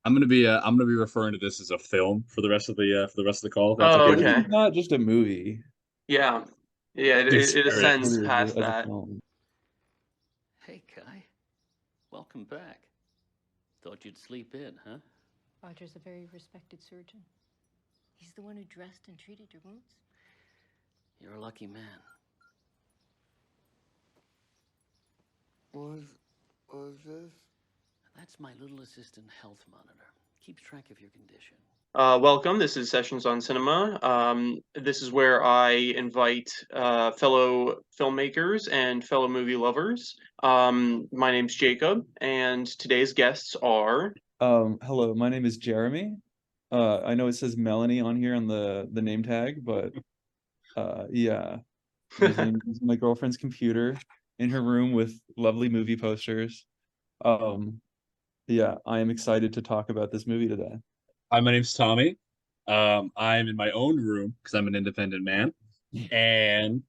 I'm gonna be referring to this as a film for the rest of the call. If that's Oh, okay But with this you. is okay. not just a movie. Yeah. Yeah, it There it ascends is. Movie past as a that. film. Hey, Kai. Welcome back. Thought you'd sleep in, huh? Roger's a very respected surgeon. He's the one who dressed and treated your wounds. You're a lucky man. Was was this? That's my little assistant health monitor. Keeps track of your condition. Welcome. This is Sessions on Cinema. This is where I invite fellow filmmakers and fellow movie lovers. My name's Jacob, and today's guests are. Hello, my name is Jeremy. I know it says Melanie on here on the name tag, but yeah, using my girlfriend's computer in her room with lovely movie posters. Um, yeah, I am excited to talk about this movie today. Hi, my name's Tommy. I'm in my own room because I'm an independent man, and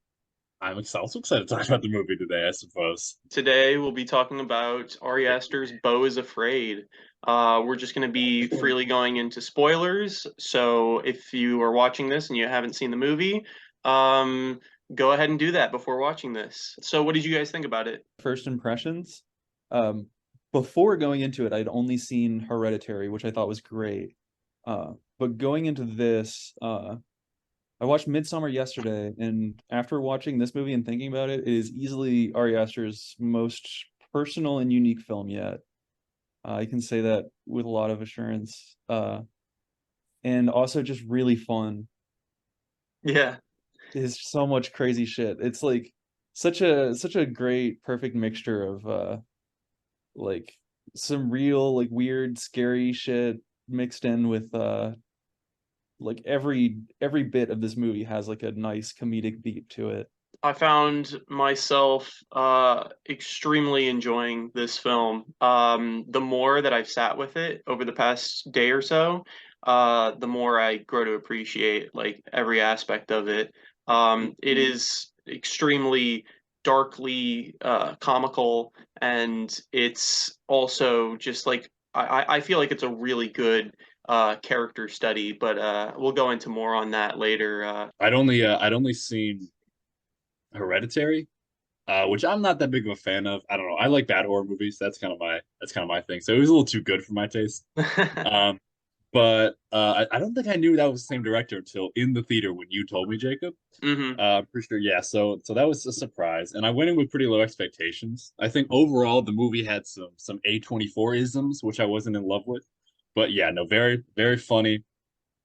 also excited to talk about the movie today, I suppose. Today we'll be talking about Ari Aster's Beau is Afraid. We're just going to be freely going into spoilers. So if you are watching this and you haven't seen the movie, um, go ahead and do that before watching this. So what did you guys think about it? First impressions. Um, Before going into it, I'd only seen Hereditary, which I thought was great. But going into this, I watched Midsummer yesterday, and after watching this movie and thinking about it, it is easily Ari Aster's most personal and unique film yet. I can say that with a lot of assurance. And also just really fun. Yeah. It's so much crazy shit. It's like such a great, perfect mixture of like some real like weird, scary shit mixed in with like every bit of this movie has like a nice comedic beat to it. I found myself extremely enjoying this film. The more that I've sat with it over the past day or so, the more I grow to appreciate like every aspect of it. It is extremely darkly comical, and it's also just like I feel like it's a really good character study, but we'll go into more on that later. I'd only seen Hereditary, which I'm not that big of a fan of. I don't know. I like bad horror movies. That's kind of my thing. So it was a little too good for my taste. Um, but I don't think I knew that was the same director until in the theater when you told me, Jacob. hmm Pretty sure, yeah. So that was a surprise, and I went in with pretty low expectations. I think overall the movie had some A24 isms, which I wasn't in love with. But yeah, no, very funny,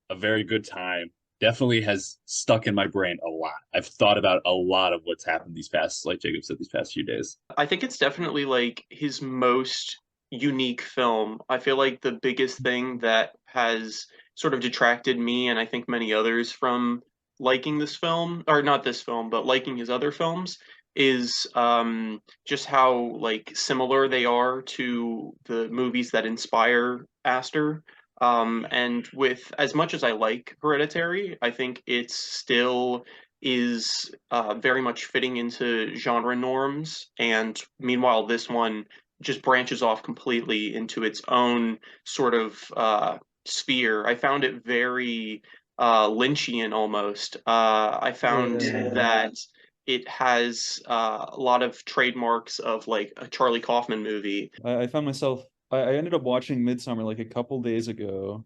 a very good time. Definitely has stuck in my brain a lot. I've thought about a lot of what's happened these past, like Jacob said, these past few days. I think it's definitely like his most unique film. I feel like the biggest thing that has sort of detracted me and I think many others from liking this film, or not this film, but liking his other films, is just how like similar they are to the movies that inspire Aster. And with as much as I like Hereditary, I think it's still is very much fitting into genre norms. And meanwhile, this one just branches off completely into its own sort of sphere. I found it very Lynchian almost. I found Yeah. that it has a lot of trademarks of like a Charlie Kaufman movie. I found myself I ended up watching Midsummer like a couple days ago.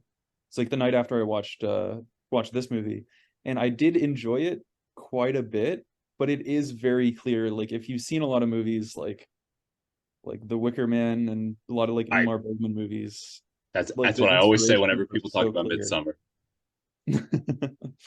It's like the night after I watched this movie. And I did enjoy it quite a bit, but it is very clear. Like if you've seen a lot of movies like The Wicker Man and a lot of like I Ingmar Bergman movies, like that's the what I always say inspiration whenever is people talk so about clear. Midsummer.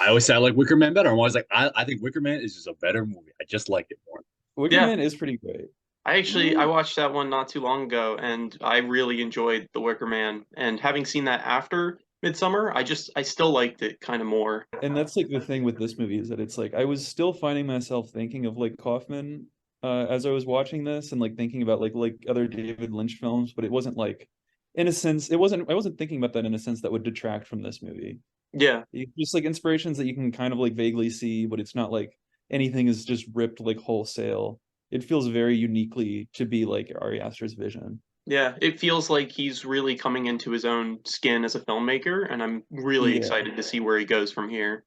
I always say I like Wicker Man better. I'm always like, I think Wicker Man is just a better movie. I just like it more. Wicker Yeah, Man is pretty great. I watched that one not too long ago, and I really enjoyed The Wicker Man. And having seen that after Midsummer, I still liked it kind of more. And that's like the thing with this movie is that it's like I was still finding myself thinking of like Kaufman as I was watching this and like thinking about like other David Lynch films, but it wasn't like in a sense it wasn't I wasn't thinking about that in a sense that would detract from this movie. Yeah. Just like inspirations that you can kind of like vaguely see, but it's not like anything is just ripped like wholesale. It feels very uniquely to be like Ari Aster's vision. Yeah, it feels like he's really coming into his own skin as a filmmaker, and I'm really Yeah. excited to see where he goes from here.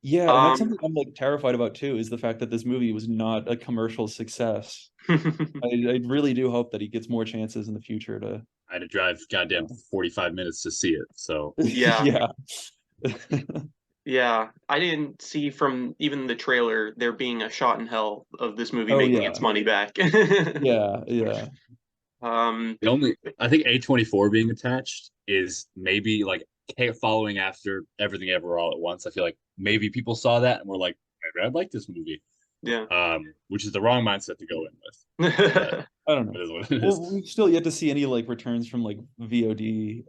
Yeah, and that's Um, something I'm like terrified about too, is the fact that this movie was not a commercial success. I really do hope that he gets more chances in the future to I had to drive goddamn 45 minutes to see it. So yeah, yeah. yeah. I didn't see from even the trailer there being a shot in hell of this movie Oh making its yeah. money back. Yeah, yeah. Um, the only, I think A24 being attached is maybe like following after Everything Ever All at Once. I feel like maybe people saw that and were like, maybe I'd like this movie. yeah. Which is the wrong mindset to go in with. But I don't know. it is what it Well, is. we've still yet to see any like returns from like VOD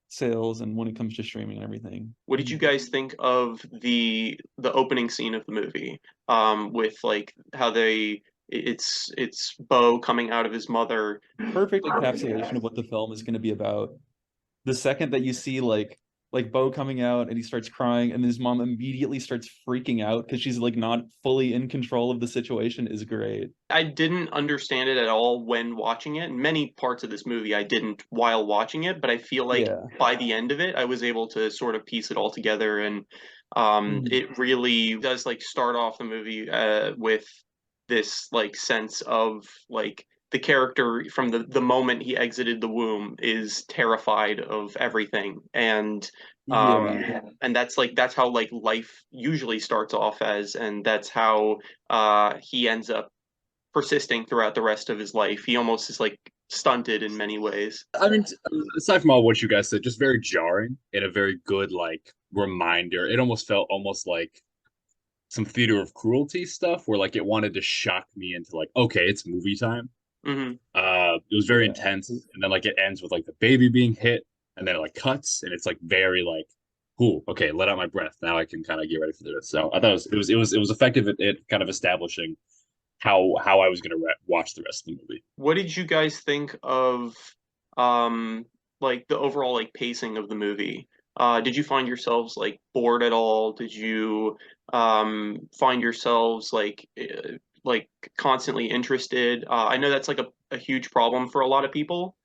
sales and when it comes to streaming and everything. What did you guys think of the opening scene of the movie? With like how it's Beau coming out of his mother. Perfect encapsulation of what the film is going to be about. The second that you see like Beau coming out and he starts crying and his mom immediately starts freaking out because she's like not fully in control of the situation is great. I didn't understand it at all when watching it. Many parts of this movie I didn't while watching it, but I feel like Yeah. by the end of it, I was able to sort of piece it all together, and Mhm. it really does like start off the movie with this like sense of like the character from the moment he exited the womb is terrified of everything, Yeah. and that's how like life usually starts off as, and that's how he ends up persisting throughout the rest of his life. He almost is like stunted in many ways. I mean, aside from all what you guys said, just very jarring and a very good like reminder. It almost felt almost like some theater of cruelty stuff where like it wanted to shock me into like, okay, it's movie time. Hmm. It was very Yeah. intense, and then like it ends with like the baby being hit, and then it like cuts, and it's like very like, cool, okay, let out my breath. Now I can kind of get ready for this. So I thought it was effective at it kind of establishing how I was gonna watch the rest of the movie. What did you guys think of um like the overall like pacing of the movie? Did you find yourselves like bored at all? Did you find yourselves like constantly interested? I know that's like a huge problem for a lot of people.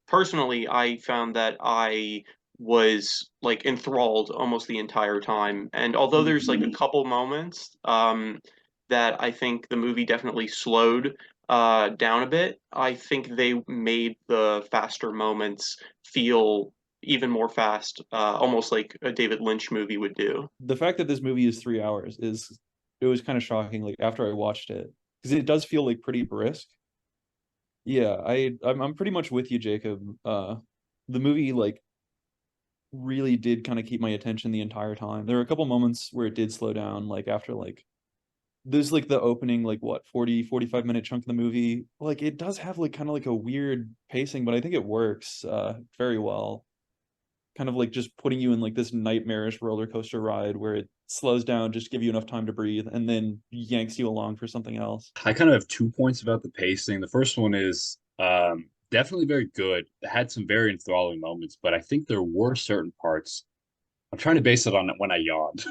Personally, I found that I was like enthralled almost the entire time. And although there's like a couple moments that I think the movie definitely slowed down a bit, I think they made the faster moments feel even more fast, almost like a David Lynch movie would do. The fact that this movie is 3 hours is it was kind of shocking like after I watched it because it does feel like pretty brisk. Yeah, I'm pretty much with you, Jacob. The movie like really did kind of keep my attention the entire time. There were a couple moments where it did slow down, like after like there's like the opening like what 40-45 minute chunk of the movie. Like it does have like kind of like a weird pacing, but I think it works very well. Kind of like just putting you in like this nightmarish roller coaster ride where it slows down just to give you enough time to breathe and then yanks you along for something else. I kind of have 2 points about the pacing. The first one is definitely very good. It had some very enthralling moments, but I think there were certain parts. I'm trying to base it on when I yawned.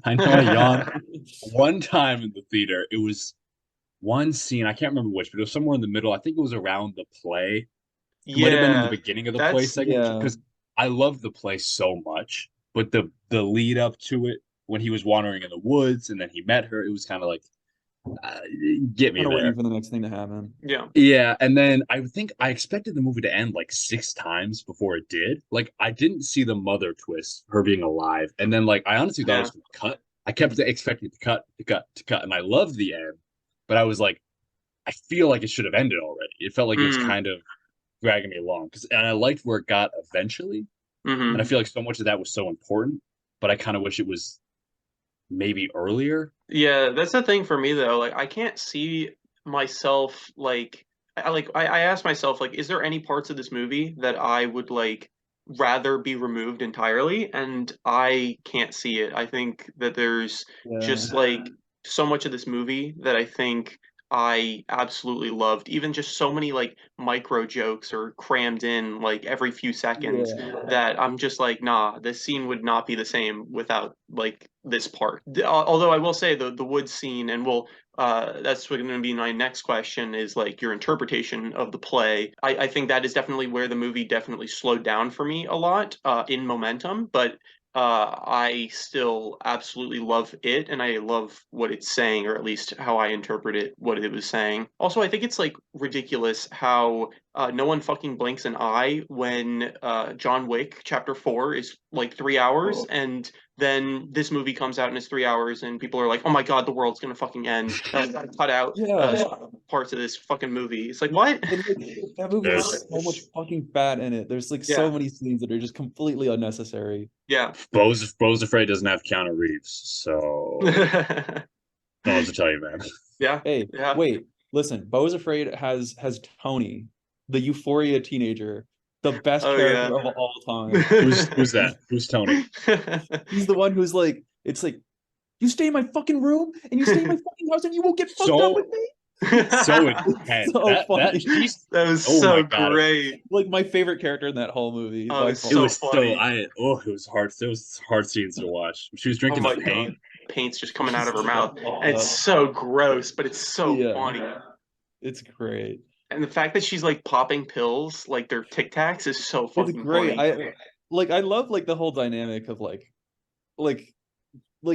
I know I yawned one time in the theater. It was one scene, I can't remember which, but it was somewhere in the middle. I think it was around the play. It might have been in the Yeah, beginning of the play that's segment Yeah. because I love the play so much. But the lead up to it when he was wandering in the woods and then he met her, it was kind of like uh, get me Kind of waiting there. for the next thing to happen. yeah. Yeah, and then I think I expected the movie to end like 6 times before it did. Like I didn't see the mother twist, her being alive, and then like I honestly thought it Yeah. was gonna cut. I kept expecting it to cut, to cut, to cut, and I loved the end, but I was like, I feel like it should have ended already. It felt like it was Mm, kind of dragging me along and I liked where it got eventually, and I hmm. feel like so much of that was so important, but I kind of wish it was maybe earlier. Yeah, that's the thing for me though. Like I can't see myself I ask myself like, is there any parts of this movie that I would like rather be removed entirely? And I can't see it. I think that there's Yeah. just like so much of this movie that I think I absolutely loved. Even just so many like micro jokes are crammed in like every few seconds Yeah. that I'm just like, nah, this scene would not be the same without like this part. Although I will say the woods scene, and we'll that's going to be my next question, is like your interpretation of the play. I think that is definitely where the movie definitely slowed down for me a lot in momentum, but I still absolutely love it, and I love what it's saying, or at least how I interpret it, what it was saying. Also, I think it's like ridiculous how no one fucking blinks an eye when John Wick Chapter 4 is like 3 hours, and then this movie comes out and it's 3 hours, and people are like, "Oh my god, the world's gonna fucking end." Cut out Yeah. parts of this fucking movie. It's like, what? And like, that movie has so much fucking fat in it. There's like so Yeah. many scenes that are just completely unnecessary. Yeah. Beau's Afraid doesn't have Keanu Reeves, so don't know what to tell you, man. Yeah. Hey, Yeah. wait, listen. Beau's Afraid has Tony, the Euphoria teenager, the best Oh, character yeah. of all time. Who's that? Who's Tony? He's the one who's like, it's like, you stay in my fucking room and you stay in my fucking house and you won't get fucked up So with me. so intense. So funny. She's That was oh so my God. great. Like my favorite character in that whole movie. Oh, by it's far. It so was funny. it was hard. It was hard scenes to watch. She was Oh drinking my the paint. god. Paint's just coming out of her mouth. And it's so gross, but it's so Yeah. funny. It's great. And the fact that she's like popping pills, like they're Tic Tacs, is so It's fucking great. funny. I love like the whole dynamic of like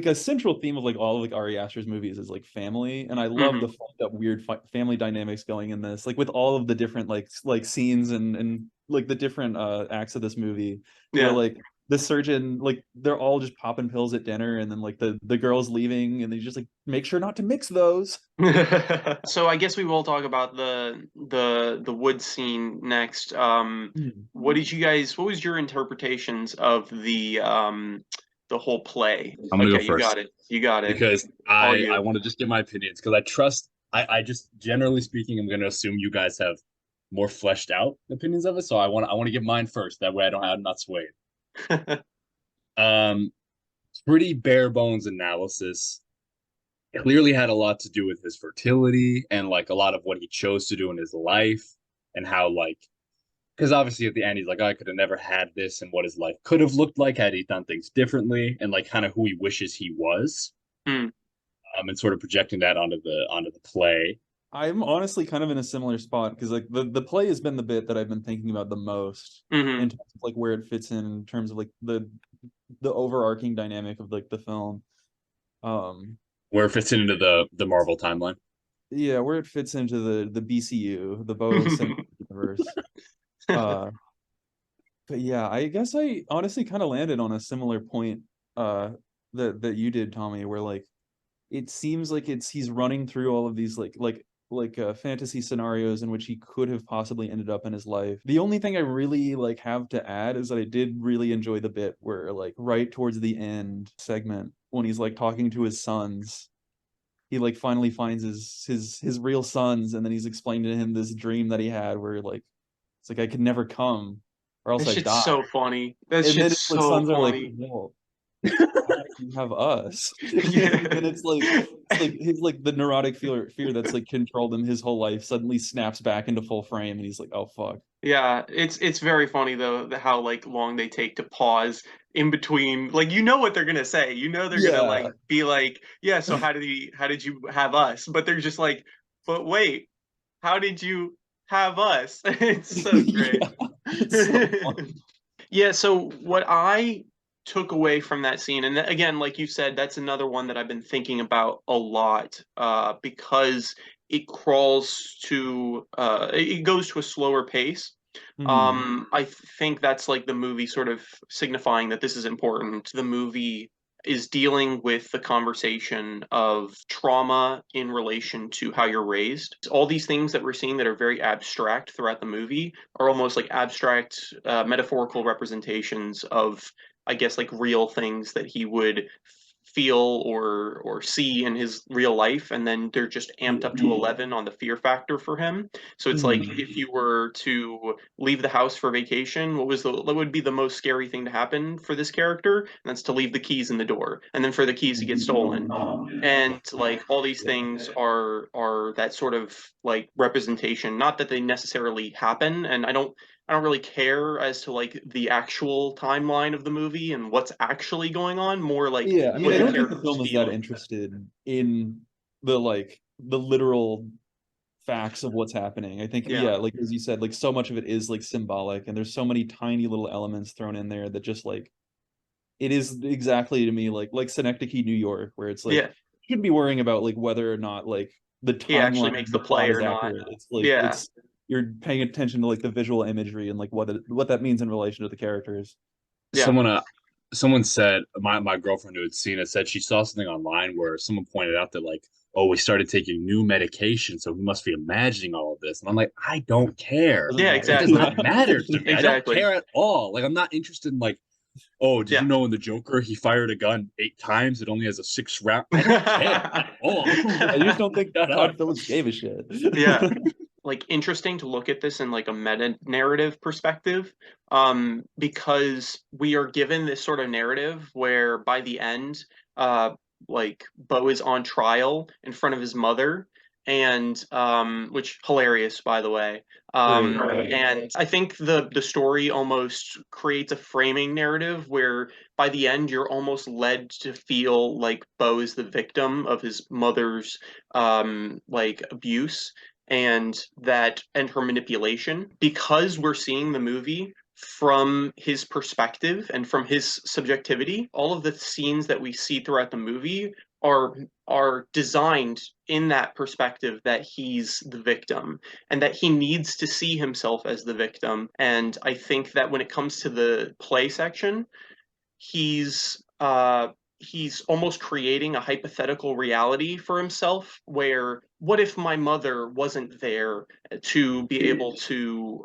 a central theme of like all of like Ari Aster's movies is like family, and I love the fucked up weird family dynamics going in this, like with all of the different like scenes and like the different acts of this movie, where Yeah. like the surgeon, like they're all just popping pills at dinner, and then like the girl's leaving and they just like make sure not to mix those. So I guess we will talk about the wood scene next. What was your interpretations of the whole play? I'm gonna go Okay, you first. got it. You got it. Because All I you. want to just get my opinions because I trust I just generally speaking I'm gonna assume you guys have more fleshed out opinions of it. So I want to give mine first. That way I'm not swayed. Um Pretty bare bones analysis. Clearly had a lot to do with his fertility and like a lot of what he chose to do in his life and how like because obviously at the end he's like, oh, I could have never had this and what his life could have looked like had he done things differently and like kind of who he wishes he was. Hmm. And sort of projecting that onto the play. I'm honestly kind of in a similar spot because like the play has been the bit that I've been thinking about the most in terms of like where it fits in terms of like the overarching dynamic of like the film. Where it fits into the Marvel timeline. Yeah, where it fits into the BCU, the Beau Cinematic Universe. But yeah, I guess I honestly kind of landed on a similar point that you did, Tommy, where like it seems like he's running through all of these fantasy scenarios in which he could have possibly ended up in his life. The only thing I really like have to add is that I did really enjoy the bit where like right towards the end segment when he's like talking to his sons, he like finally finds his real sons, and then he's explaining to him this dream that he had where like it's like I could never come or else That I shit's die. so funny. That And then shit's it's like so sons are like, funny. well, you have us. And it's like his like the neurotic fear that's like controlled him his whole life suddenly snaps back into full frame and he's like, oh fuck. Yeah, it's very funny though how like long they take to pause in between. Like you know what they're gonna say. You know they're gonna like be like, yeah, so how did you have us? But they're just like, but wait, how did you have us? It's so great. Yeah, it's so fun. Yeah, so what I took away from that scene, and again, like you said, that's another one that I've been thinking about a lot, because it it goes to a slower pace. I think that's like the movie sort of signifying that this is important. The movie is dealing with the conversation of trauma in relation to how you're raised. All these things that we're seeing that are very abstract throughout the movie are almost like abstract metaphorical representations of, I guess, like real things that he would feel or see in his real life, and then they're just amped up to 11 on the fear factor for him. So it's like if you were to leave the house for vacation, what would be the most scary thing to happen for this character? And that's to leave the keys in the door, and then for the keys to get stolen. And like all these things are that sort of like representation. Not that they necessarily happen, and I don't really care as to like the actual timeline of the movie and what's actually going on. More like Yeah, I mean, what I the don't think the characters film is feel. that interested in the like the literal facts of what's happening. I think, Yeah. yeah, like as you said, like so much of it is like symbolic, and there's so many tiny little elements thrown in there that just like it is exactly to me like Synecdoche, New York, where it's like Yeah. you shouldn't be worrying about like whether or not like the He actually timeline makes of the the plot play is or not. accurate. It's like Yeah. you're paying attention to like the visual imagery and like what that means in relation to the characters. Yeah. Someone said, my girlfriend who had seen it said she saw something online where someone pointed out that like, oh, we started taking new medication, so we must be imagining all of this. And I'm like, I don't care. Doesn't Yeah, matter. It does exactly. not matter to me. I don't Exactly. care at all. Like I'm not interested in like, oh, did Yeah. you know in the Joker he fired a gun 8 times? It only has a 6 round. I don't care at all. I just don't think Shut Todd up. Phillips gave a shit. Yeah. Like interesting to look at this in like a meta narrative perspective, because we are given this sort of narrative where by the end, like Beau is on trial in front of his mother, and which hilarious by the way. Great. And I think the story almost creates a framing narrative where by the end you're almost led to feel like Beau is the victim of his mother's like abuse and her manipulation, because we're seeing the movie from his perspective and from his subjectivity. All of the scenes that we see throughout the movie are designed in that perspective, that he's the victim and that he needs to see himself as the victim. And I think that when it comes to the play section, he's he's almost creating a hypothetical reality for himself where what if my mother wasn't there to be able to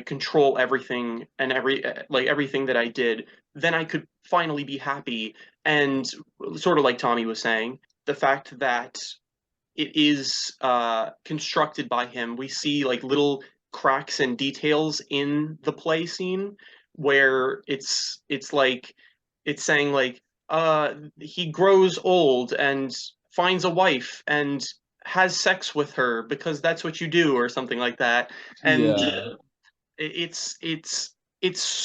control everything and everything that I did, then I could finally be happy. And sort of like Tommy was saying, the fact that it is constructed by him. We see like little cracks and details in the play scene where it's like it's saying like he grows old and finds a wife and has sex with her because that's what you do or something like that. And Yeah. it's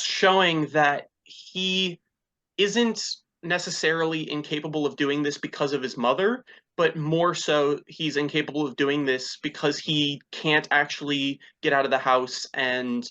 showing that he isn't necessarily incapable of doing this because of his mother, but more so he's incapable of doing this because he can't actually get out of the house and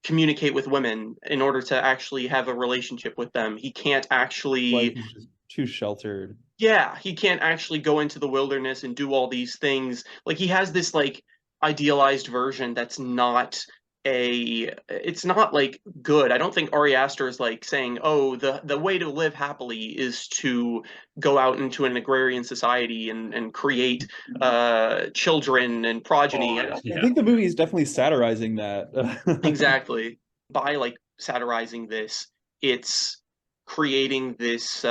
communicate with women in order to actually have a relationship with them. He can't Life actually, is just too sheltered. yeah, he can't actually go into the wilderness and do all these things. Like he has this like idealized version that's not it's not like good. I don't think Ari Aster is like saying, "Oh, the way to live happily is to go out into an agrarian society and create children and progeny." Oh, I yeah. think the movie is definitely satirizing that. Exactly. By like satirizing this, it's creating this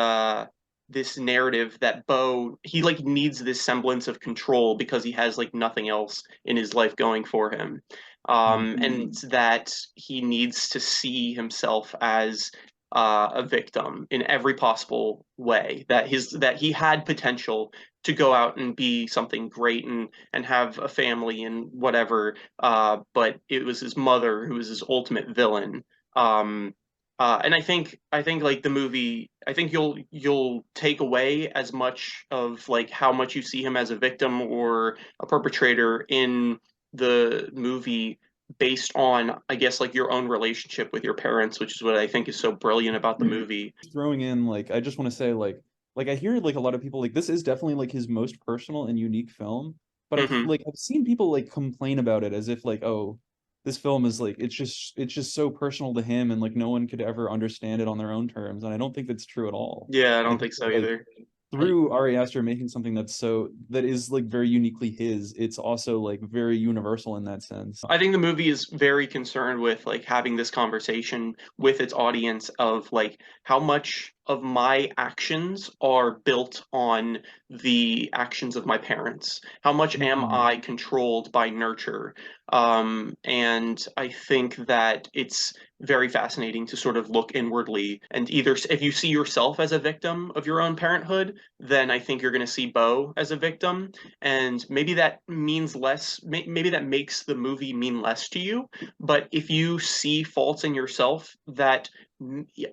narrative that Beau, he like needs this semblance of control because he has like nothing else in his life going for him. And that he needs to see himself as a victim in every possible way. That he had potential to go out and be something great and have a family and whatever, but it was his mother who was his ultimate villain. And I think like the movie, I think you'll take away as much of like how much you see him as a victim or a perpetrator in the movie based on, I guess, like your own relationship with your parents, which is what I think is so brilliant about the movie. Throwing in like I just want to say like I hear like a lot of people like this is definitely like his most personal and unique film, but Hmm. I've seen people like complain about it as if like, oh, this film is like it's just so personal to him and like no one could ever understand it on their own terms, and I don't think that's true at all. Yeah, I I don't think think so like either. through Ari Aster making something that is like very uniquely his, it's also like very universal in that sense. I think the movie is very concerned with like having this conversation with its audience of like how much of my actions are built on the actions of my parents. How much am I controlled by nurture? And I think that it's very fascinating to sort of look inwardly and either if you see yourself as a victim of your own parenthood, then I think you're going to see Beau as a victim, and maybe that means less, maybe that makes the movie mean less to you. But if you see faults in yourself that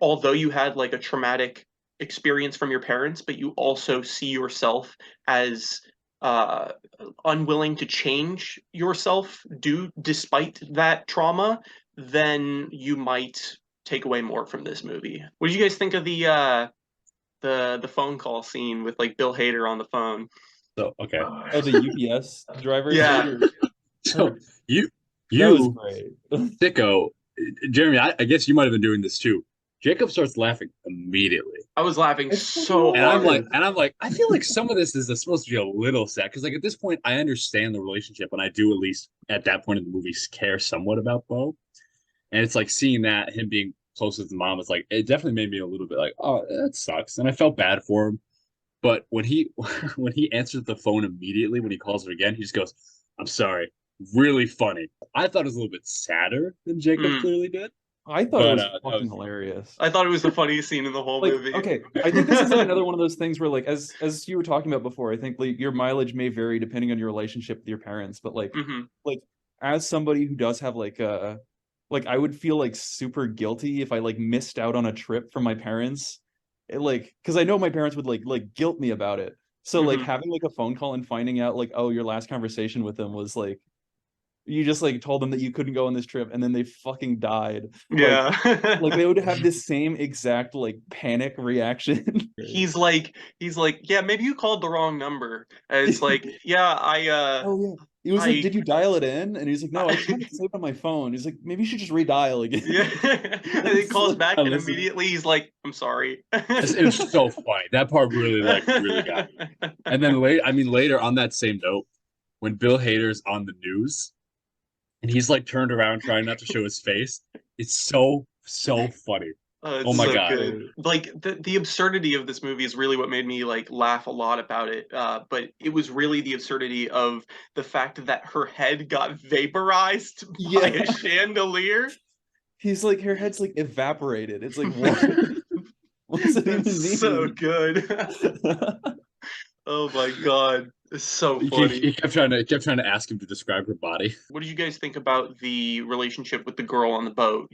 although you had like a traumatic experience from your parents, but you also see yourself as unwilling to change yourself despite that trauma, then you might take away more from this movie. What do you guys think of the phone call scene with like Bill Hader on the phone? So okay. Oh, the UPS driver. Yeah. Dude, So you that was you great. sicko, Jeremy, I guess you might have been doing this too. Jacob starts laughing immediately. I was laughing It's so And I'm hard. like, I feel like some of this is supposed to be a little sad because, like, at this point, I understand the relationship, and I do at least at that point in the movie care somewhat about Beau. And it's like seeing that him being close with his mom, it's like it definitely made me a little bit like, oh, that sucks, and I felt bad for him. But when he when he answers the phone immediately when he calls her again, he just goes, "I'm sorry." Really funny. I thought it was a little bit sadder than Jacob Mm. clearly did, I thought it but was that fucking was hilarious. I thought it was the funniest scene in the whole Like, movie. okay, I think this is like another one of those things where, like, as you were talking about before, I think like your mileage may vary depending on your relationship with your parents, but Hmm. like as somebody who does have like I would feel like super guilty if I like missed out on a trip from my parents. Like, because I know my parents would like guilt me about it. So like Hmm. having like a phone call and finding out like, oh, your last conversation with them was like you just like told them that you couldn't go on this trip and then they fucking died. Yeah. Like they would have this same exact like panic reaction. he's like, yeah, maybe you called the wrong number. And it's like, yeah, Oh yeah. He was like, I "Did you dial it in?" And he's like, "No, I just have I it saved on my phone." He's like, "Maybe you should just redial yeah. again." And he It's calls like, back I and listen. immediately he's like, I'm sorry. It was so funny. That part really got me. And then later on that same note, when Bill Hader's on the news and he's like turned around trying not to show his face, it's so funny. Oh, Oh it's my so God. good. Like the absurdity of this movie is really what made me like laugh a lot about it. But it was really the absurdity of the fact that her head got vaporized by a yeah. chandelier. He's like, her head's like evaporated. It's like, what? What does it even That's so mean? good. Oh my God. It's so He funny. kept trying to ask him to describe her body. What did you guys think about the relationship with the girl on the boat?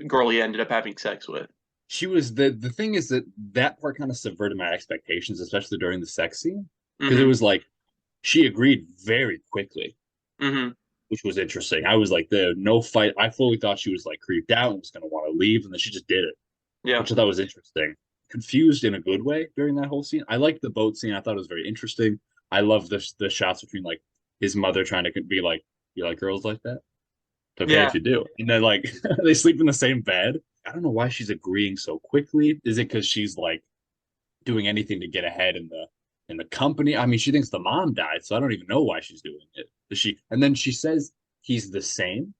Girl he ended up having sex with. She was the thing is that that part kind of subverted my expectations, especially during the sex scene, because it Mm-hmm. was like she agreed very quickly, Mm-hmm. which was interesting. I was like, the no fight. I fully thought she was like creeped out and was going to want to leave, and then she just did it, Yeah. which I thought was interesting. Confused in a good way during that whole scene. I liked the boat scene. I thought it was very interesting. I love the shots between like his mother trying to be like, "You like girls like that? It's okay Yeah. if you do." And then like they sleep in the same bed. I don't know why she's agreeing so quickly. Is it because she's like doing anything to get ahead in the company? I mean, she thinks the mom died, so I don't even know why she's doing it. Does she? And then she says he's the same,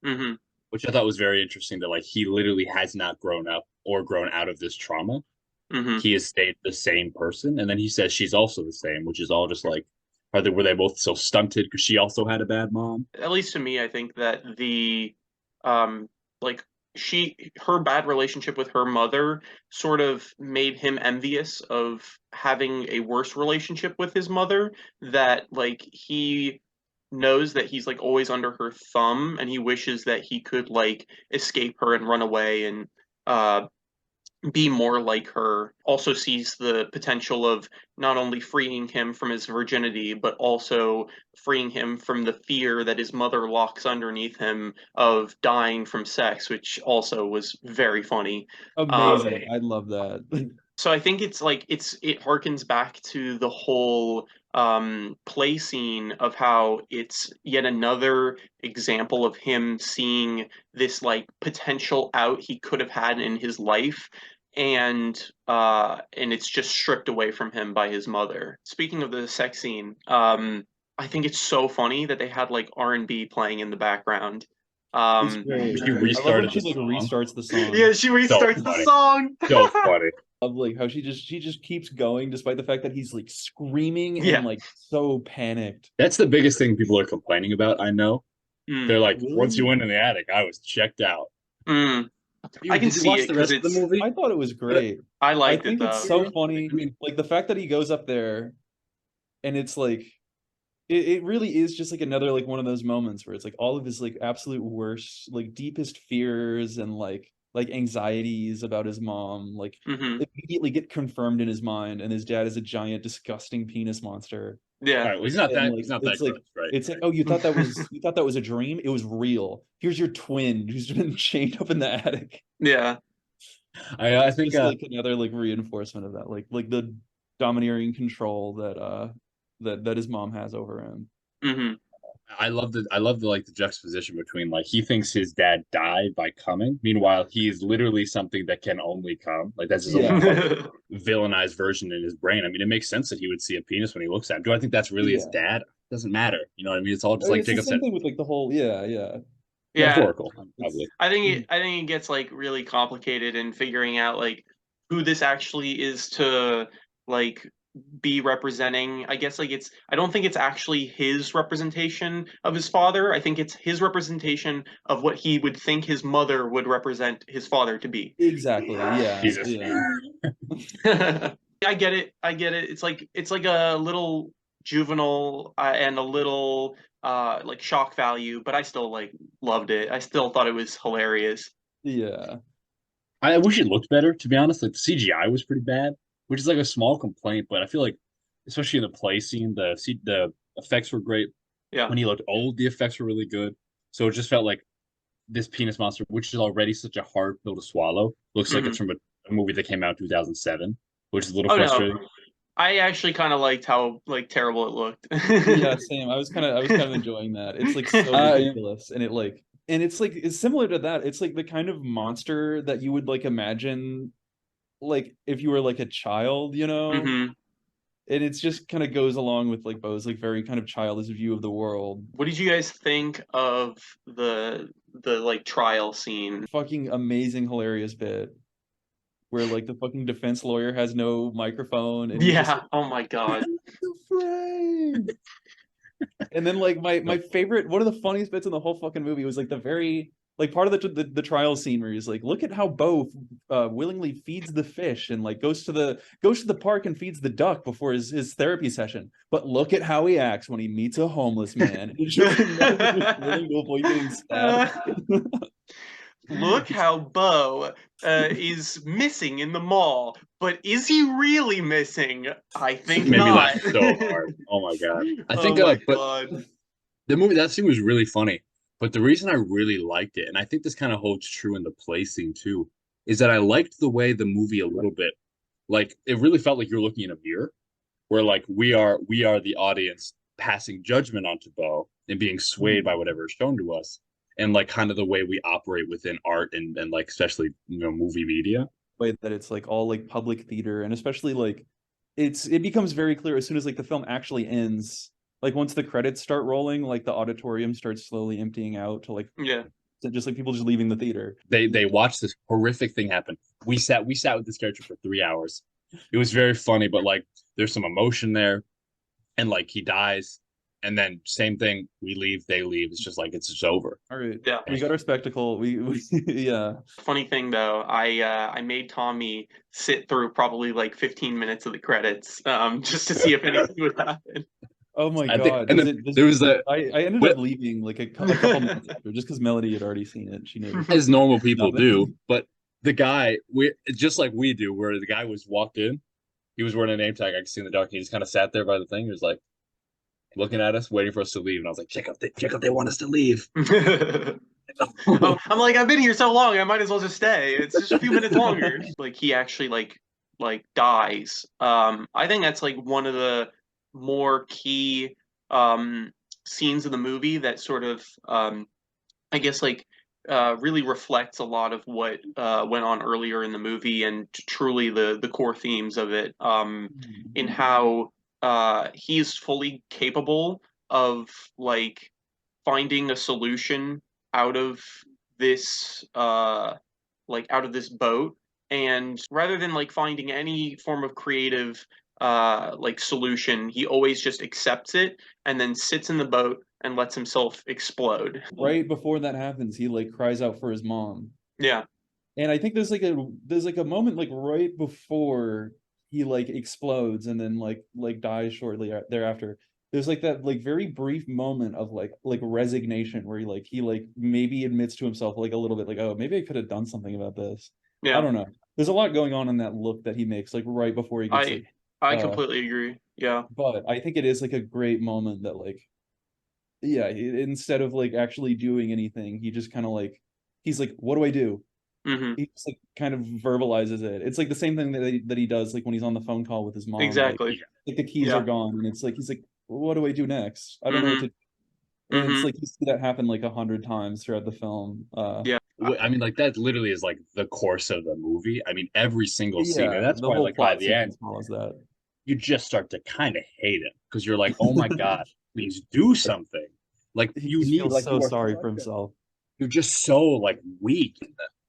Mm-hmm. which I thought was very interesting. That like he literally has not grown up or grown out of this trauma. Mm-hmm. He has stayed the same person, and then he says she's also the same, which is all just like, were they both so stunted because she also had a bad mom? At least to me, I think that um like her bad relationship with her mother sort of made him envious of having a worse relationship with his mother, that like he knows that he's like always under her thumb and he wishes that he could like escape her and run away and uh be more like her. Also sees the potential of not only freeing him from his virginity, but also freeing him from the fear that his mother locks underneath him of dying from sex, which also was very funny. Amazing. I love that. So I think it's like it harkens back to the whole play scene of how it's yet another example of him seeing this like potential out he could have had in his life, and it's just stripped away from him by his mother. Speaking of the sex scene, I think it's so funny that they had like R&B playing in the background. It's um great. She I love when restarted she the like song. restarts the song. yeah, she So restarts the funny. song. So funny. I love like how she just keeps going despite the fact that he's like screaming and Yeah. like so panicked. That's the biggest thing people are complaining about. I know. Mm. They're like, once you Really? went in the attic, I was checked out. Mm. I can Did you see watch it the because rest of the it's. movie? I thought it was great. I I liked it think it's though. so I funny. mean, Like the fact that he goes up there and it's like it really is just like another like one of those moments where it's like all of his like absolute worst, like deepest fears and like like anxieties about his mom, like Hmm. immediately get confirmed in his mind, and his dad is a giant, disgusting penis monster. All Yeah. right, well, And he's not that it's like gross, right? oh, you thought that was a dream? It was real. Here's your twin who's been chained up in the attic. Yeah. I It's think just like another like reinforcement of that, like the domineering control that that his mom has over him. Hmm. I love the like the juxtaposition between like he thinks his dad died by coming, meanwhile he is literally something that can only come. Like that's just a Yeah, like villainized version in his brain. I mean, it makes sense that he would see a penis when he looks at him. Do I think that's really his yeah. dad? Doesn't matter. You know what I mean? It's all I just mean, like it's the Jacob same said, thing with like the whole yeah. Yeah. metaphorical, It's probably. I think it gets like really complicated in figuring out like who this actually is to like be representing. I guess like I don't think it's actually his representation of his father. I think it's his representation of what he would think his mother would represent his father to be. exactly, yeah, Jesus. yeah. I get it. I get it. It's like a little juvenile and a little like shock value, but I still like loved it. I still thought it was hilarious. Yeah. I wish it looked better, to be honest. Like the CGI was pretty bad, which is like a small complaint, but I feel like especially in the play scene, the effects were great. Yeah. When he looked old, the effects were really good. So it just felt like this penis monster, which is already such a hard pill to swallow, looks like Hmm. it's from a movie that came out in 2007, which is a little Oh no. frustrating. I actually kind of liked how like terrible it looked. Yeah, same. I was kind of enjoying that. It's like so Yeah. ridiculous, and it's like it's similar to that. It's like the kind of monster that you would like imagine like if you were like a child, you know? Hmm. And it's just kind of goes along with like Beau's like very kind of childish view of the world. What did you guys think of the like trial scene? Fucking amazing, hilarious bit where like the fucking defense lawyer has no microphone and he's just Yeah. Oh my God. the frame. And then like my favorite, one of the funniest bits in the whole fucking movie was like the very like part of the trial scene where he's like, look at how Beau willingly feeds the fish and like goes to the park and feeds the duck before his therapy session. But look at how he acts when he meets a homeless man. It's just really to avoid getting stabbed. Look how Beau is missing in the mall, but is he really missing? I think Made me not. laugh so hard. Oh my god. I Oh think my but God. the movie that scene was really funny. But the reason I really liked it, and I think this kind of holds true in the play scene too, is that I liked the way the movie a little bit, like it really felt like you're looking in a mirror, where like we are the audience passing judgment onto Beau and being swayed by whatever is shown to us, and like kind of the way we operate within art and like especially movie media. Way that it's like all like public theater, and especially like it becomes very clear as soon as like the film actually ends, like once the credits start rolling, like the auditorium starts slowly emptying out to like Yeah. just like people just leaving the theater. They watched this horrific thing happen. We sat with this character for 3 hours. It was very funny, but like there's some emotion there, and like he dies, and then same thing. We leave, they leave. It's just like it's just over. All right, Yeah. we got our spectacle. We yeah. Funny thing though, I made Tommy sit through probably like 15 minutes of the credits, just to see if anything would happen. Oh my I think, god, and then there was a I ended what, up leaving like a couple minutes after just because Melody had already seen it. She knew as normal people do, nothing. but the guy we just like we do, where the guy was walked in, he was wearing a name tag. I could see in the dark. He just kind of sat there by the thing. He was like looking at us, waiting for us to leave, and I was like, check out, they want us to leave. I'm like, I've been here so long, I might as well just stay. It's just a few minutes longer. Like he actually like dies. I think that's like one of the more key scenes of the movie that sort of I guess like really reflects a lot of what went on earlier in the movie and truly the core themes of it. In how he's fully capable of like finding a solution out of this out of this boat, and rather than like finding any form of creative like solution, he always just accepts it and then sits in the boat and lets himself explode. Right before that happens, he like cries out for his mom. Yeah. And I think there's like a moment like right before he like explodes and then like dies shortly thereafter. there's like that like very brief moment of like resignation where he like maybe admits to himself like a little bit like, oh, maybe I could have done something about this. I Yeah, don't know. There's a lot going on in that look that he makes like right before he gets I like I uh completely agree. Yeah. but I think it is like a great moment that like yeah, instead of like actually doing anything, he just kind of like he's like, what do I do? Hmm. He just like kind of verbalizes it. It's like the same thing that he does like when he's on the phone call with his mom, Exactly. like the keys are Yeah. gone and it's like he's like, what do I do next? I don't know what Hmm. to. And it's Hmm. like you see that happen like 100 times throughout the film. Yeah. I mean, like that literally is like the course of the movie. I mean, every single scene, and Yeah, that's the why, whole like by plot the end, sequence follows that. you just start to kind of hate him because you're like, oh my god, please do something. Like He you just need, feels like so you are, sorry for himself. you're just so like weak.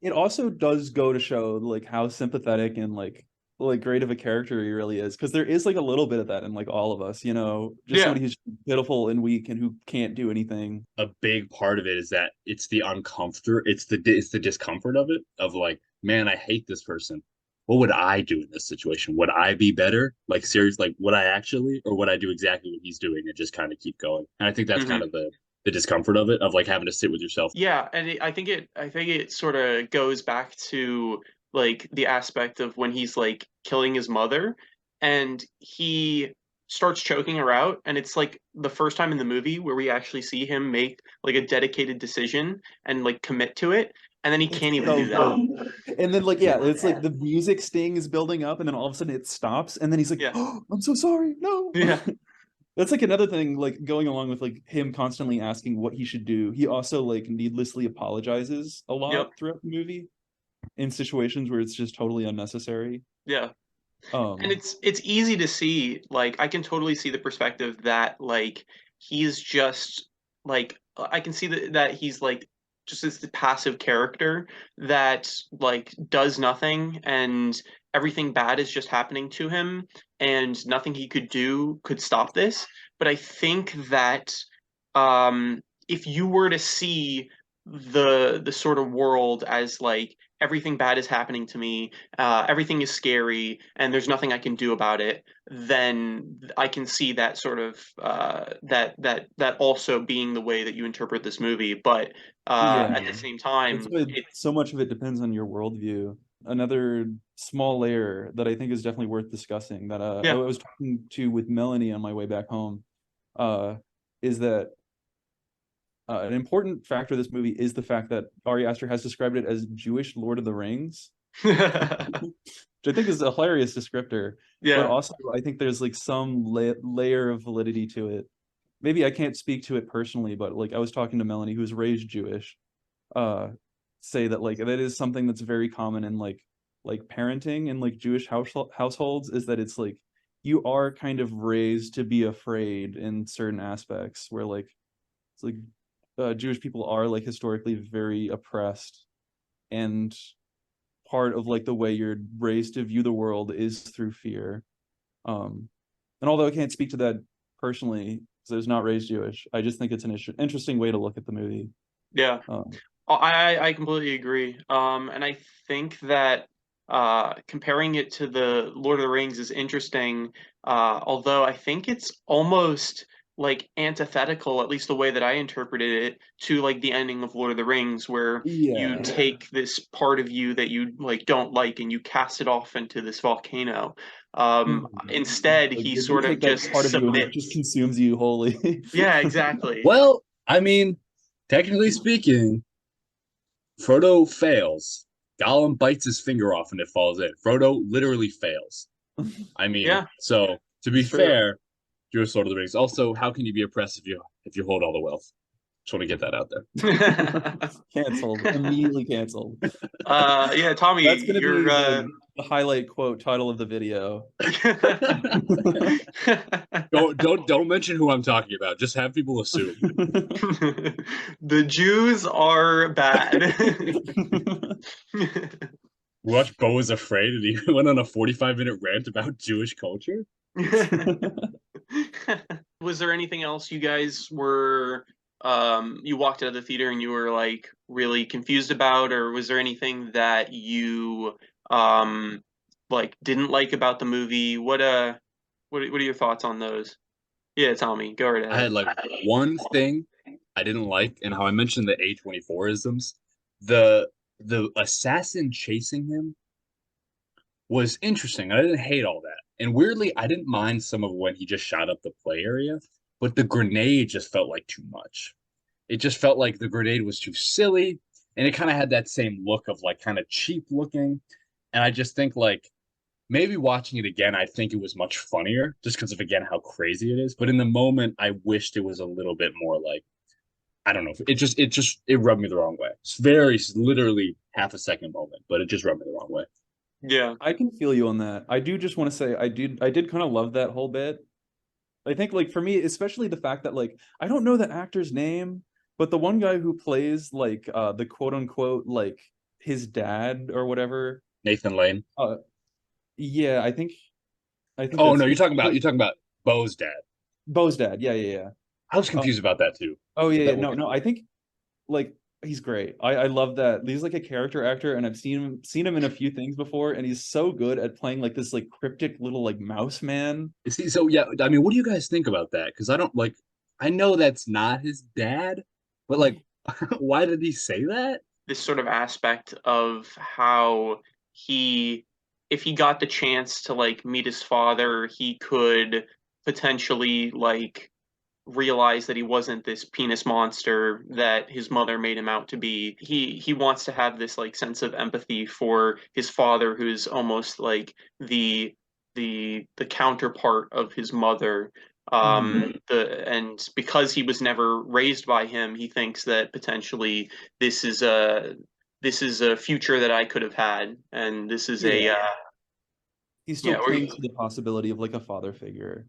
It also does go to show like how sympathetic and like great of a character he really is, because there is like a little bit of that in like all of us, just Yeah. somebody who's pitiful and weak and who can't do anything. A big part of it is that it's the uncomfort, it's the discomfort of it, of like, man, I hate this person. What would I do in this situation? Would I be better? Like seriously, like would I actually, or would I do exactly what he's doing and just kind of keep going? And I think that's kind Hmm. of the discomfort of it, of like having to sit with yourself. Yeah, and I think it sort of goes back to like the aspect of when he's like killing his mother and he starts choking her out, and it's like the first time in the movie where we actually see him make like a dedicated decision and like commit to it, and then he It's can't even so do that. good. And then like yeah, it's like the music sting is building up and then all of a sudden it stops and then he's like, Yeah. oh, I'm so sorry. No. Yeah. That's like another thing, like going along with like him constantly asking what he should do. He also like needlessly apologizes a Yep. lot throughout the movie in situations where it's just totally unnecessary. Yeah. And Um, it's easy to see, like I can totally see the perspective that like he's just like I can see that he's like just this passive character that like does nothing and everything bad is just happening to him and nothing he could do could stop this. But I think that if you were to see the sort of world as like everything bad is happening to me, everything is scary, and there's nothing I can do about it, then I can see that sort of that also being the way that you interpret this movie. But yeah, at the same that's time, what so much of it depends on your worldview. Another small layer that I think is definitely worth discussing that I yeah, was talking to with Melanie on my way back home, uh, is that an important factor of this movie is the fact that Ari Aster has described it as Jewish Lord of the Rings, which I think is a hilarious descriptor. But yeah, also, I think there's like some layer of validity to it. Maybe I can't speak to it personally, but like I was talking to Melanie, who's raised Jewish, uh, say that like that is something that's very common in like parenting in like Jewish households, is that it's like you are kind of raised to be afraid in certain aspects where like it's like Jewish people are like historically very oppressed, and part of like the way you're raised to view the world is through fear. And although I can't speak to that personally because I was not raised Jewish, I just think it's an interesting way to look at the movie. yeah. Um, I completely agree. And I think that comparing it to the Lord of the Rings is interesting. Although I think it's almost like antithetical, at least the way that I interpreted it, to like the ending of Lord of the Rings, where you yeah, take this part of you that you like don't like and you cast it off into this volcano. Mhm. Instead, Like he you sort of take that just part of you and it just submits. consumes you wholly. Yeah, exactly. Well, I mean, technically speaking, Frodo fails. Gollum bites his finger off and it falls in. Frodo literally fails. I mean, Yeah. so to be It's true. fair, Jewish Lord of the Rings. Also, how can you be oppressed if you hold all the wealth? Just want to get that out there. Canceled, immediately canceled. Yeah, Tommy, That's gonna be you're the highlight quote title of the video. Don't mention who I'm talking about. Just have people assume. the Jews are bad. We watched Beau is Afraid, and he went on a 45-minute rant about Jewish culture. Was there anything else you guys were you walked out of the theater and you were like really confused about, or was there anything that you like didn't like about the movie? What are your thoughts on those? Yeah, Tommy, go right I ahead. had like one thing I didn't like, and how I mentioned the A24 isms. The the assassin chasing him was interesting. I didn't hate all that. And weirdly, I didn't mind some of when he just shot up the play area, but the grenade just felt like too much. It just felt like the grenade was too silly, and it kind of had that same look of like kind of cheap looking. And I just think like maybe watching it again, I think it was much funnier just because of again how crazy it is. But in the moment, I wished it was a little bit more like I don't know. It rubbed me the wrong way. It's very literally half a second moment, but it just rubbed me the wrong way. Yeah. I can feel you on that. I do just want to say I did kind of love that whole bit. I think like for me, especially the fact that like I don't know the actor's name, but the one guy who plays like the quote unquote like his dad or whatever. Nathan Lane. Uh yeah, I think Oh that's no, who. you're talking about Beau's dad. Beau's dad. Yeah, yeah, yeah. I was confused about that too. Oh yeah, But yeah. that we'll No, get no. I think like he's great. I love that. He's like a character actor, and I've seen him in a few things before, and he's so good at playing like this like cryptic little like mouse man. see. So yeah, I mean, what do you guys think about that? Because I don't like. I know that's not his dad, but like, why did he say that? This sort of aspect of how he, if he got the chance to like meet his father, he could potentially like realize that he wasn't this penis monster that his mother made him out to be. He wants to have this like sense of empathy for his father, who's almost like the counterpart of his mother. The and because he was never raised by him, he thinks that potentially this is a this is a future that I could have had, and this is a Yeah, he still yeah, or, clings to the possibility of like a father figure.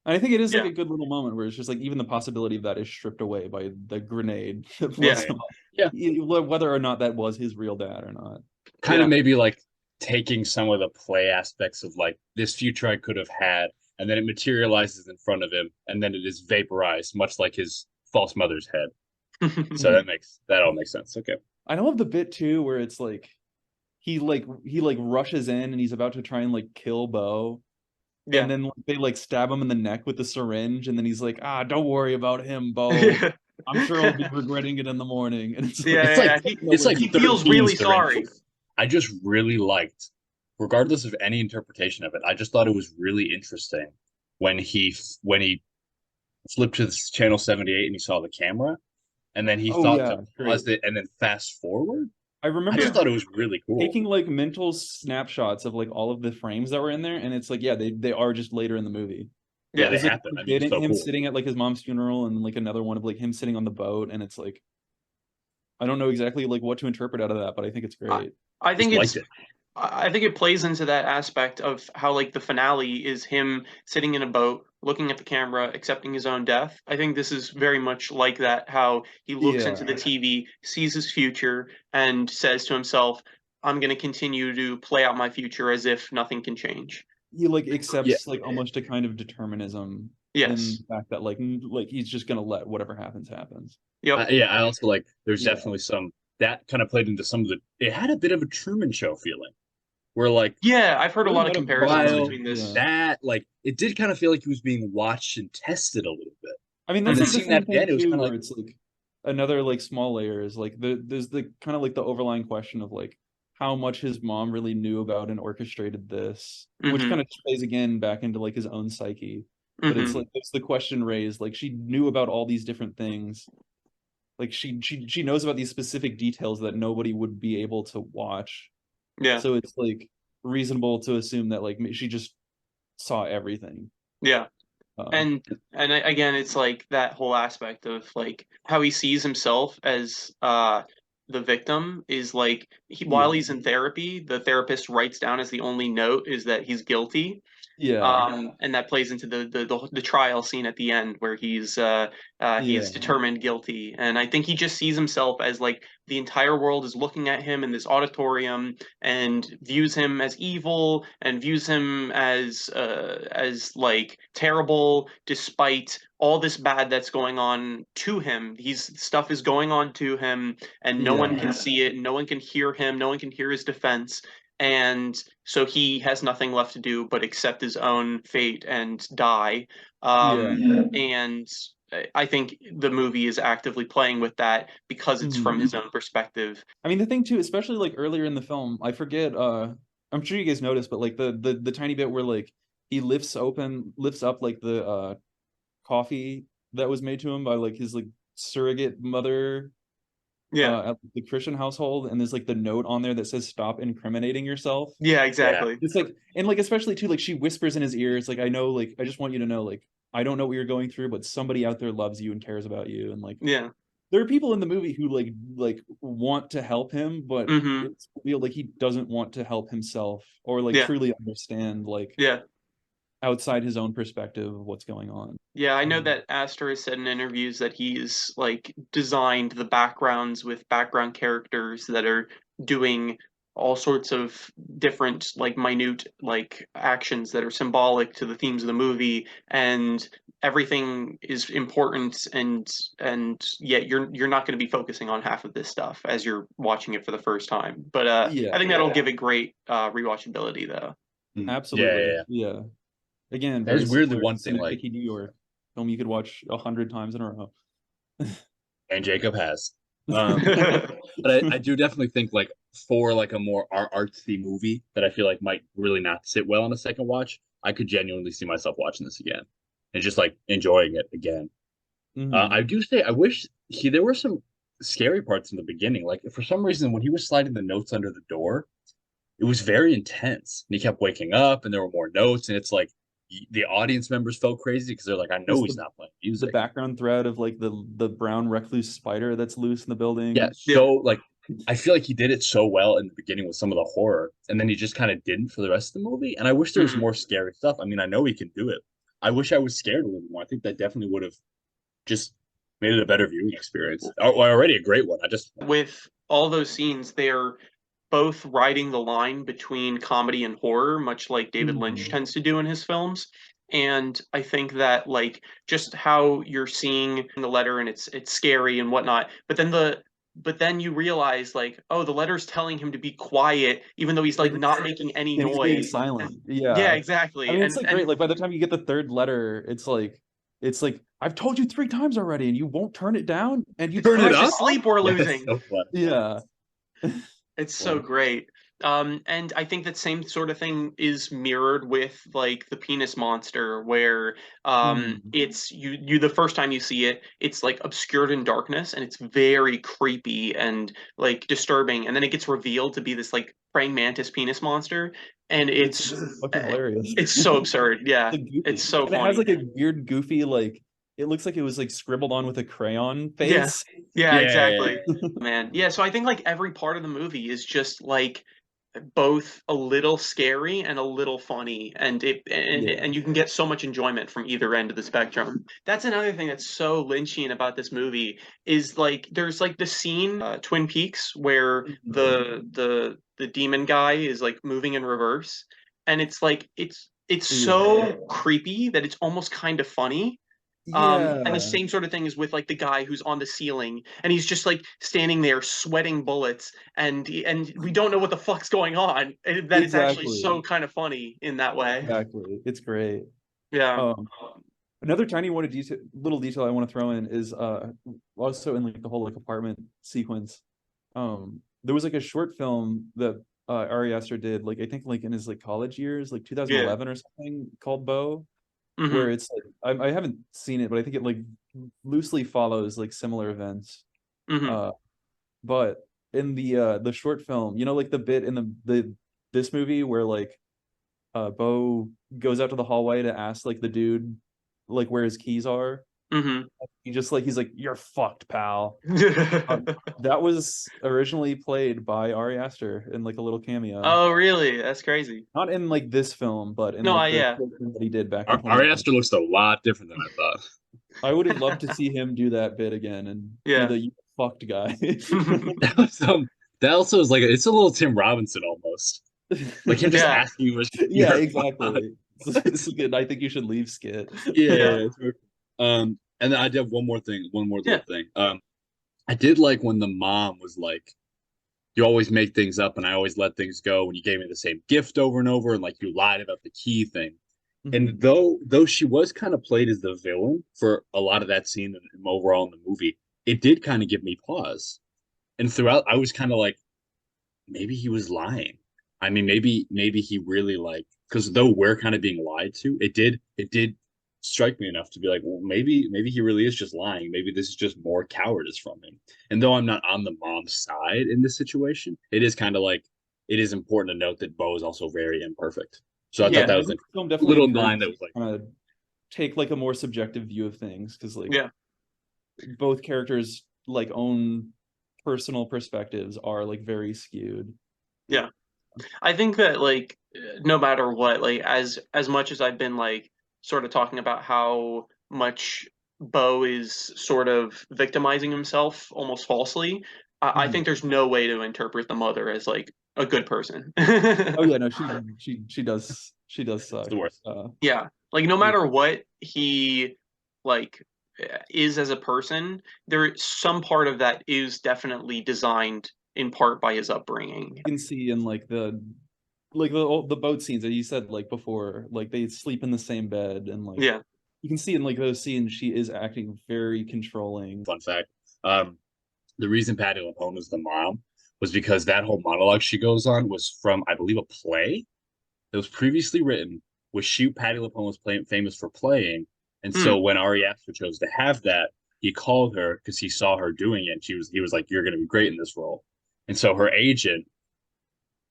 And I think it is like yeah, a good little moment where it's just like even the possibility of that is stripped away by the grenade that blows yeah, him up. Yeah, Whether or not that was his real dad or not. kind of yeah. maybe like taking some of the play aspects of like this future I could have had, and then it materializes in front of him, and then it is vaporized, much like his false mother's head. So Mhm. that all makes sense. Okay. I love the bit too where it's like he like rushes in and he's about to try and like kill Beau, and Yeah. then like, they like stab him in the neck with the syringe, and then he's like, ah, don't worry about him, Beau. Yeah, I'm sure he'll be regretting it in the morning. And it's like yeah, It's out like yeah. of it's like nowhere. He feels 13 really sorry. syringes. I just really liked, regardless of any interpretation of it, I just thought it was really interesting when he flipped to channel 78 and he saw the camera, and then he Oh thought to yeah, pause great. it and then fast forward. I I remember just Yeah, thought it was really cool. taking like mental snapshots of like all of the frames that were in there, and it's like, yeah, they are just later in the movie. Yeah, yeah, they There's like happen. one I mean, bit it's so him cool. sitting at like his mom's funeral, and like another one of like him sitting on the boat, and it's like I don't know exactly like what to interpret out of that, but I think it's I, great. I Just think liked it's it. I think it plays into that aspect of how like the finale is him sitting in a boat, looking at the camera, accepting his own death. I think this is very much like that, how he looks into Yeah, the TV, sees his future, and says to himself, I'm going to continue to play out my future as if nothing can change. he like Yeah, accepts like almost a kind of determinism in Yes. the fact that like he's just gonna let whatever happens happens. Yep. yeah. I also like. There's Yeah, definitely some that kind of played into some of the. It had a bit of a Truman Show feeling, where like Yeah, I've heard a really lot of might have been comparisons while between yeah. this. that like it did kind of feel like he was being watched and tested a little bit. I mean, And that's then like the Hmm. seeing that same thing again, it was too, kind of where like, it's like another like small layer is like there's the kind of like the overlying question of like how much his mom really knew about and orchestrated this, which Hmm. kind of plays again back into like his own psyche. But it's Hmm. like it's the question raised, like she knew about all these different things. Like she knows about these specific details that nobody would be able to watch. Yeah. So it's like reasonable to assume that like she just saw everything. Yeah. Uh, And again, it's like that whole aspect of like how he sees himself as the victim is like while yeah, he's in therapy, the therapist writes down as the only note is that he's guilty. yeah, And that plays into the trial scene at the end where he's yeah. determined guilty, and I think he just sees himself as like the entire world is looking at him in this auditorium and views him as evil and views him as like terrible, despite all this bad that's going on to him. He's stuff is going on to him, and no one can see it, no one can hear him, no one can hear his defense. And so he has nothing left to do but accept his own fate and die. And I think the movie is actively playing with that because it's from his own perspective. I mean, the thing too, especially like earlier in the film, I forget, I'm sure you guys noticed, but like the tiny bit where like he lifts up like the coffee that was made to him by like his like surrogate mother at the Christian household, and there's like the note on there that says "Stop incriminating yourself." Yeah, exactly. It's like, and like especially too, like she whispers in his ear, it's like, I know, like I just want you to know, like I don't know what you're going through, but somebody out there loves you and cares about you, and like there are people in the movie who like want to help him, but it's feel like he doesn't want to help himself or like truly understand like outside his own perspective of what's going on. Yeah, I know that Astor has said in interviews that he's like designed the backgrounds with background characters that are doing all sorts of different like minute like actions that are symbolic to the themes of the movie, and everything is important, and yet you're not going to be focusing on half of this stuff as you're watching it for the first time. But I think that'll give it great rewatchability though. Absolutely. Yeah. Again, there's very weirdly one thing like New York film you could watch 100 times in a row. And Jacob has. But I do definitely think like for like a more artsy movie that I feel like might really not sit well on a second watch, I could genuinely see myself watching this again and just like enjoying it again. I do say I wish there were some scary parts in the beginning. Like for some reason when he was sliding the notes under the door, it was very intense. And he kept waking up and there were more notes, and it's like the audience members felt crazy because they're like, I know he's not playing music. The background thread of like the brown recluse spider that's loose in the building. Yeah, so like I feel like he did it so well in the beginning with some of the horror, and then he just kind of didn't for the rest of the movie. And I wish there was more scary stuff. I mean, I know he can do it. I wish I was scared a little more. I think that definitely would have just made it a better viewing experience. Already a great one. With all those scenes, they're both riding the line between comedy and horror, much like David Lynch tends to do in his films. And I think that like just how you're seeing the letter and it's scary and whatnot, but then you realize like, oh, the letter's telling him to be quiet, even though he's like not making any noise. He's being silent. Yeah, exactly. I mean, it's like great. Like by the time you get the third letter, it's like I've told you 3 times already, and you won't turn it down, and you turn it up. Sleep or losing. Yeah. It's so great. And I think that same sort of thing is mirrored with like the penis monster, where it's you the first time you see it, it's like obscured in darkness and it's very creepy and like disturbing, and then it gets revealed to be this like praying mantis penis monster, and it's fucking hilarious. It's so absurd. Yeah, it's so funny. It has like a weird, goofy like. It looks like it was like scribbled on with a crayon face. Yeah, exactly. Man. Yeah, so I think like every part of the movie is just like both a little scary and a little funny, and you can get so much enjoyment from either end of the spectrum. That's another thing that's so Lynchian about this movie is like there's like the scene Twin Peaks where the demon guy is like moving in reverse, and it's like it's so creepy that it's almost kind of funny. And the same sort of thing is with like the guy who's on the ceiling, and he's just like standing there sweating bullets, and we don't know what the fuck's going on. And that it's actually so kind of funny in that way. Exactly, it's great. Yeah. Another tiny little detail I want to throw in is also in like the whole like apartment sequence. There was like a short film that Ari Aster did, like I think like in his like college years, like 2011 or something, called Beau. Where it's like I haven't seen it, but I think it like loosely follows like similar events. But in the short film, you know, like the bit in this movie where like Beau goes out to the hallway to ask like the dude like where his keys are. He's like, you're fucked, pal. That was originally played by Ari Aster in like a little cameo. Oh, really? That's crazy. Not in like this film, but in like, the film that he did back in Ari Aster looks a lot different than I thought. I would have loved to see him do that bit again and do the fucked guy. That was, that also is like it's a little Tim Robinson almost. Like him just Yeah. asking you what Yeah, you're exactly. It's a good, I think you should leave skit. Yeah. And then I did have one more Yeah. little thing. I did like when the mom was like, "You always make things up, and I always let things go." When you gave me the same gift over and over, and like you lied about the key thing. Mhm. And though she was kind of played as the villain for a lot of that scene and overall in the movie, it did kind of give me pause. And throughout, I was kind of like, maybe he was lying. I mean, maybe he really like because though we're kind of being lied to, it did strike me enough to be like, well, maybe he really is just lying. Maybe this is just more cowardice from him. And though I'm not on the mom's side in this situation, it is kind of like it is important to note that Beau is also very imperfect. So I thought Yeah. that was This a film definitely little line that was like, kind of take like a more subjective view of things because like Yeah. both characters like own personal perspectives are like very skewed. Yeah. I think that like no matter what, like as much as I've been like sort of talking about how much Beau is sort of victimizing himself almost falsely, I think there's no way to interpret the mother as like a good person. Oh yeah, no, she does it's suck. the worst. Yeah. Like no matter what he like is as a person, there some part of that is definitely designed in part by his upbringing. You can see in like the boat scenes that you said like before, like they sleep in the same bed and like Yeah. you can see in like those scenes she is acting very controlling. Fun fact. The reason Patty LuPone was the mom was because that whole monologue she goes on was from, I believe, a play that was previously written, which Patty LuPone was famous for playing. And Hmm. so when Ari Aster chose to have that, he called her because he saw her doing it. And he was like, "You're going to be great in this role." And so her agent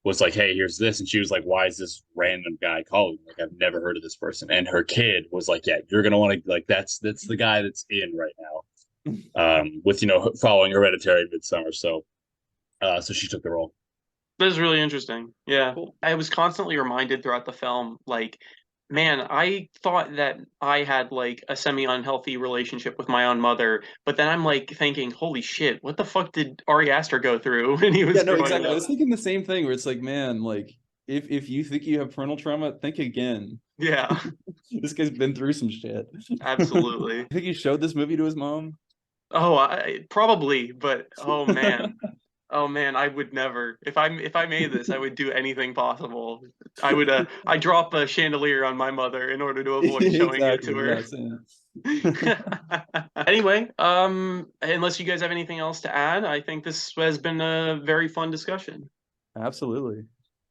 was like, "Hey, here's this," and she was like, "Why is this random guy calling? Like, I've never heard of this person." And her kid was like, "Yeah, you're gonna want to like that's the guy that's in right now." With following Hereditary Midsummer, so she took the role. That is really interesting. Yeah. Cool. I was constantly reminded throughout the film, like, man, I thought that I had like a semi-unhealthy relationship with my own mother, but then I'm like thinking, holy shit, what the fuck did Ari Aster go through when he was Yeah, no, growing exactly. I up? was thinking the same thing where it's like, man, like if you think you have parental trauma, think again. Yeah, This guy's been through some shit. absolutely. I think he showed this movie to his mom. Oh, I probably, but oh man. Oh man, I would never. If I made this, I would do anything possible. I'd drop a chandelier on my mother in order to avoid showing it to Exactly. her. Yeah, same. Anyway, unless you guys have anything else to add, I think this has been a very fun discussion. Absolutely.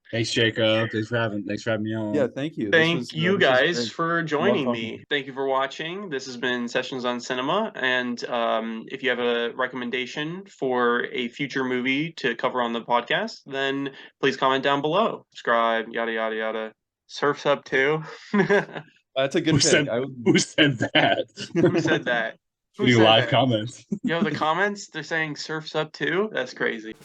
Thanks, Jacob. Thanks for having me on. Yeah, thank you. Thank you this was guys great. for Love joining talking to me. you. Thank you for watching. This has been Sessions on Cinema, and if you have a recommendation for a future movie to cover on the podcast, then please comment down below. Subscribe, yada yada yada. Surf's Up too. That's a good Who pick. said who said that? Who said that? Who Any said live that? comments? Yo, the comments, they're saying Surf's Up too? That's crazy.